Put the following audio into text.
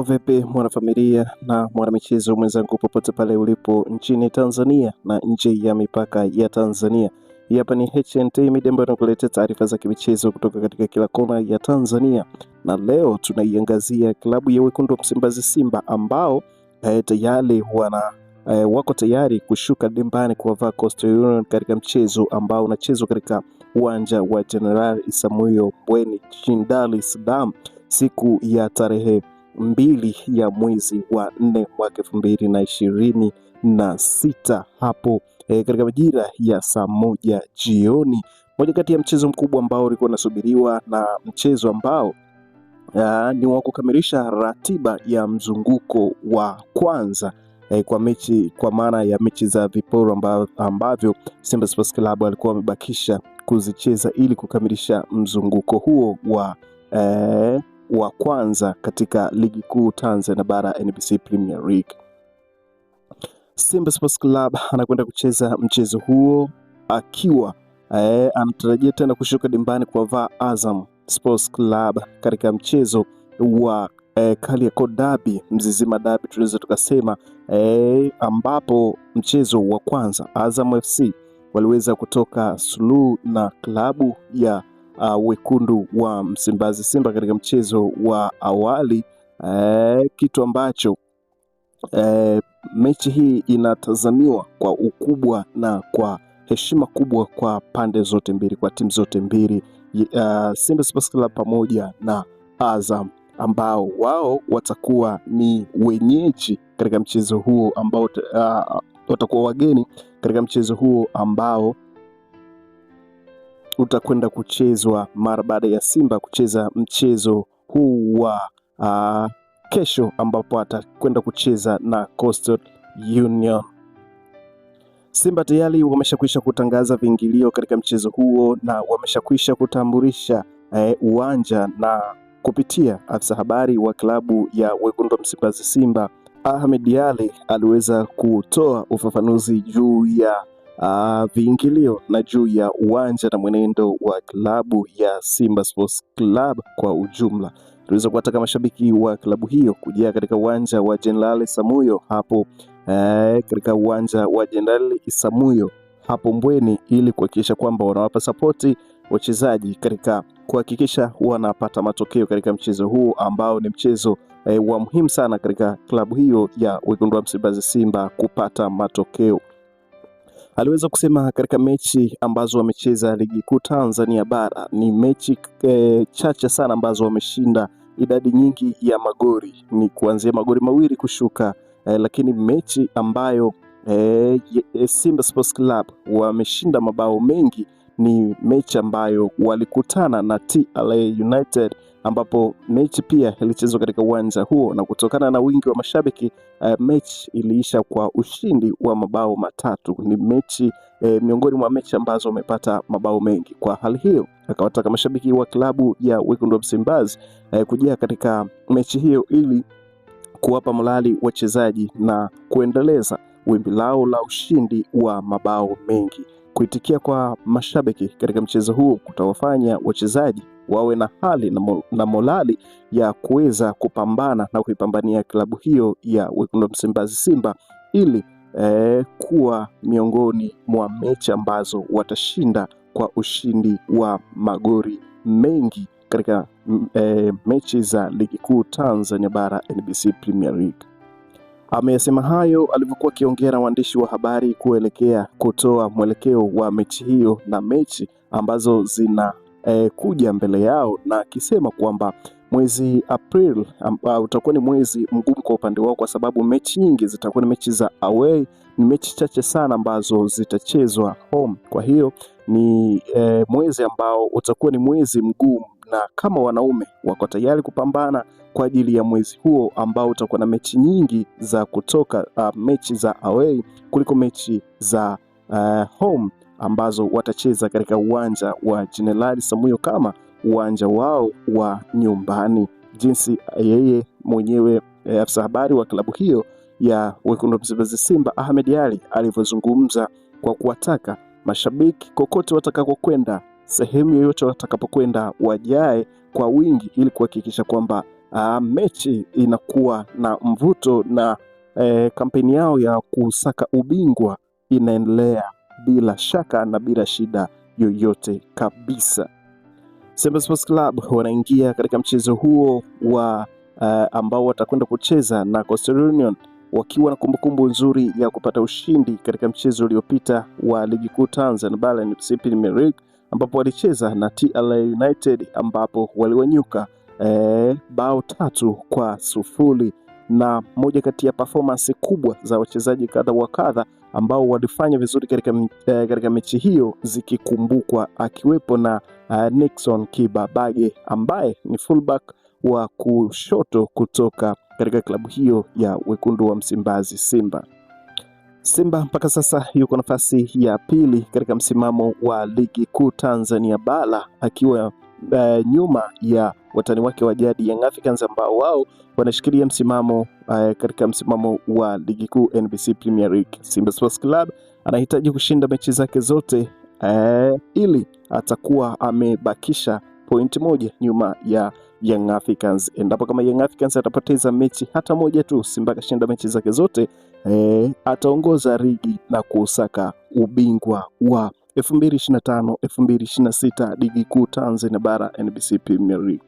Mambo vipi mwanafamilia na mwanamichezo mwenzangu popote pale ulipo nchini Tanzania na nje ya mipaka ya Tanzania. Hapa ni HNT Media ambayo inakuletea taarifa za kimichezo kutoka katika kila kona ya Tanzania. Na leo tunaiangazia klabu ya Wekundu wa Msimbazi Simba ambao tayari wako tayari kushuka dimbani kuwavaa Coastal Union katika mchezo ambao unachezwa katika uwanja wa General Isamuhyo Mbweni jijini Dar es Salaam siku ya tarehe 2 ya mwezi wa 4 mwaka 2026 hapo katika majira ya saa 1 jioni. Moja kati ya mchezo mkubwa ambao ulikuwa unasubiriwa na mchezo ambao ni wa kukamilisha ratiba ya mzunguko wa kwanza kwa maana ya mechi za viporo ambavyo Simba Sports Club walikuwa wamebakisha kuzicheza ili kukamilisha mzunguko huo wa kwanza katika ligi kuu Tanzania bara NBC Premier League. Simba Sports Club anakwenda kucheza mchezo huo akiwa anatarajia tena kushuka dimbani kwa Azam Sports Club katika mchezo wa Kariakoo Derby, Mzizima Derby tunaweza tukasema, ambapo mchezo wa kwanza Azam FC waliweza kutoka suluhu na klabu ya Wekundu wa Msimbazi Simba katika mchezo wa awali, kitu ambacho mechi hii inatazamiwa kwa ukubwa na kwa heshima kubwa kwa pande zote mbili, kwa timu zote mbili, Simba Sports Club pamoja na Azam, ambao wao watakuwa ni wenyeji katika mchezo huo, ambao watakuwa wageni katika mchezo huo ambao utakwenda kuchezwa mara baada ya Simba kucheza mchezo huu wa kesho, ambapo atakwenda kucheza na Coastal Union. Simba tayari wameshakwisha kutangaza viingilio katika mchezo huo na wameshakwisha kutambulisha uwanja, na kupitia afisa habari wa klabu ya Wekundu wa Msimbazi Simba Ahmed Ally aliweza kutoa ufafanuzi juu ya viingilio na juu ya uwanja na mwenendo wa klabu ya Simba Sports Club kwa ujumla. Tuliweza kuwataka mashabiki wa klabu hiyo kujia katika uwanja wa General Isamuhyo hapo katika uwanja wa General Isamuhyo hapo Mbweni, ili kuhakikisha kwamba wanawapa sapoti wachezaji katika kuhakikisha wanapata matokeo katika mchezo huu ambao ni mchezo wa muhimu sana katika klabu hiyo ya Wekundu wa Msimbazi Simba kupata matokeo. Aliweza kusema katika mechi ambazo wamecheza ligi kuu Tanzania bara ni mechi chache sana ambazo wameshinda idadi nyingi ya magoli, ni kuanzia magoli 2 kushuka, lakini mechi ambayo Simba Sports Club wameshinda mabao mengi ni mechi ambayo walikutana na TRA United, ambapo mechi pia ilichezwa katika uwanja huo, na kutokana na wingi wa mashabiki mechi iliisha kwa ushindi wa mabao 3. Ni mechi miongoni mwa mechi ambazo wamepata mabao mengi. Kwa hali hiyo akawataka mashabiki wa klabu ya Wekundu wa Msimbazi kujia katika mechi hiyo ili kuwapa morali wachezaji na kuendeleza wimbi lao la ushindi wa mabao mengi. Kuitikia kwa mashabiki katika mchezo huu kutawafanya wachezaji wawe na hali na morali ya kuweza kupambana na kuipambania klabu hiyo ya Wekundu wa Msimbazi Simba ili kuwa miongoni mwa mechi ambazo watashinda kwa ushindi wa magoli mengi katika mechi za ligi kuu Tanzania bara NBC Premier League. Amesema hayo alivyokuwa akiongea na waandishi wa habari kuelekea kutoa mwelekeo wa mechi hiyo na mechi ambazo zina kuja mbele yao, na akisema kwamba mwezi April utakuwa ni mwezi mgumu kwa upande wao, kwa sababu mechi nyingi zitakuwa ni mechi za away, ni mechi chache sana ambazo zitachezwa home. Kwa hiyo ni mwezi ambao utakuwa ni mwezi mgumu, na kama wanaume wako tayari kupambana kwa ajili ya mwezi huo ambao utakuwa na mechi nyingi za kutoka mechi za away kuliko mechi za home ambazo watacheza katika uwanja wa General Isamuhyo kama uwanja wao wa nyumbani, jinsi yeye mwenyewe afisa habari wa klabu hiyo ya Wekundu wa Msimbazi Simba Ahmed Ally alivyozungumza, kwa kuwataka mashabiki kokote watakakokwenda, sehemu yoyote watakapokwenda, wajae kwa wingi ili kuhakikisha kwamba mechi inakuwa na mvuto na kampeni yao ya kusaka ubingwa inaendelea bila shaka na bila shida yoyote kabisa. Simba Sports Club wanaingia katika mchezo huo wa ambao watakwenda kucheza na Coastal Union wakiwa na kumbukumbu nzuri ya kupata ushindi katika mchezo uliopita wa Ligi Kuu Tanzania Bara NBC Premier League, ambapo walicheza na TRA United ambapo waliwanyuka bao 3-0, na moja kati ya performance kubwa za wachezaji kadha wa kadha ambao walifanya vizuri katika mechi hiyo zikikumbukwa, akiwepo na Nixon Kibabage ambaye ni fullback wa kushoto kutoka katika klabu hiyo ya wekundu wa Msimbazi Simba. Simba mpaka sasa yuko nafasi ya pili katika msimamo wa Ligi Kuu Tanzania Bara akiwa nyuma ya watani wake wa jadi Young Africans ambao wao wanashikilia msimamo katika msimamo wa Ligi Kuu NBC Premier League. Simba Sports Club anahitaji kushinda mechi zake zote ili atakuwa amebakisha point moja nyuma ya Young Africans. Endapo kama Young Africans atapoteza mechi hata moja tu, Simba kashinda mechi zake zote, ataongoza ligi na kusaka ubingwa wa 2025-2026 Ligi Kuu Tanzania Bara NBC Premier League.